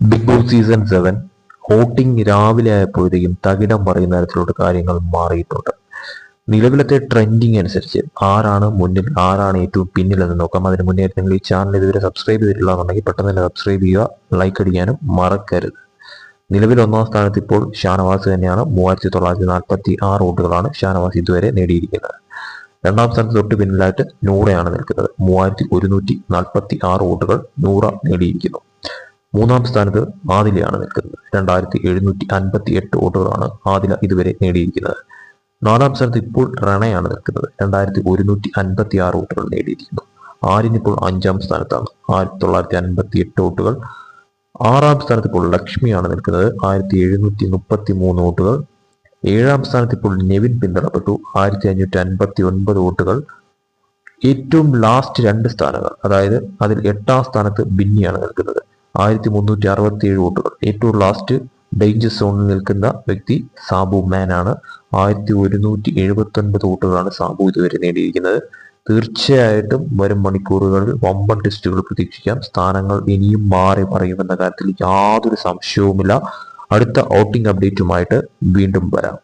Big boss season 7 voting രാവിലെ ആയപ്പോഴത്തേക്കും തകിടം പറയുന്ന തരത്തിലോട്ട് കാര്യങ്ങൾ മാറിയിട്ടുണ്ട്. നിലവിലത്തെ ട്രെൻഡിങ് അനുസരിച്ച് ആരാണ് മുന്നിൽ, ആരാണ് ഏറ്റവും പിന്നിൽ എന്ന് നോക്കാം. അതിന് മുന്നേ നിങ്ങൾ ഈ ചാനൽ ഇതുവരെ സബ്സ്ക്രൈബ് ചെയ്തിട്ടില്ല എന്നുണ്ടെങ്കിൽ പെട്ടെന്ന് തന്നെ സബ്സ്ക്രൈബ് ചെയ്യുക, ലൈക്ക് അടിക്കാനും മറക്കരുത്. നിലവിൽ ഒന്നാം സ്ഥാനത്ത് ഇപ്പോൾ ഷാനവാസ് തന്നെയാണ്. 3946 വോട്ടുകളാണ് ഷാനവാസ് ഇതുവരെ നേടിയിരിക്കുന്നത്. രണ്ടാം സ്ഥാനത്ത് തൊട്ട് പിന്നിലായിട്ട് നൂറയാണ് നിൽക്കുന്നത്. 3146 വോട്ടുകൾ നൂറ നേടിയിരിക്കുന്നു. മൂന്നാം സ്ഥാനത്ത് ആദിലയാണ് നിൽക്കുന്നത്. 2758 വോട്ടുകളാണ് ആദില ഇതുവരെ നേടിയിരിക്കുന്നത്. നാലാം സ്ഥാനത്ത് ഇപ്പോൾ റണയാണ് നിൽക്കുന്നത്. 2156 വോട്ടുകൾ നേടിയിരിക്കുന്നു. ആര്യൻ ഇപ്പോൾ അഞ്ചാം സ്ഥാനത്താണ്, 1958 വോട്ടുകൾ. ആറാം സ്ഥാനത്ത് ഇപ്പോൾ ലക്ഷ്മിയാണ് നിൽക്കുന്നത്, 1733 വോട്ടുകൾ. ഏഴാം സ്ഥാനത്ത് ഇപ്പോൾ നെവിൻ പിന്തള്ളപ്പെട്ടു, 1559 വോട്ടുകൾ. ഏറ്റവും ലാസ്റ്റ് രണ്ട് സ്ഥാനങ്ങൾ, അതായത് അതിൽ എട്ടാം സ്ഥാനത്ത് ബിന്നിയാണ് നിൽക്കുന്നത്, 1367 വോട്ടുകൾ. ഏറ്റവും ലാസ്റ്റ് ഡേഞ്ചർ സോണിൽ നിൽക്കുന്ന വ്യക്തി സാബു മാൻ ആണ്. 1179 വോട്ടുകളാണ് സാബു ഇതുവരെ നേടിയിരിക്കുന്നത്. തീർച്ചയായിട്ടും വരും മണിക്കൂറുകളിൽ വമ്പൻ ടെസ്റ്റുകൾ പ്രതീക്ഷിക്കാം. സ്ഥാനങ്ങൾ ഇനിയും മാറി പറയുമെന്ന കാര്യത്തിൽ യാതൊരു സംശയവുമില്ല. അടുത്ത വോട്ടിംഗ് അപ്ഡേറ്റുമായിട്ട് വീണ്ടും വരാം.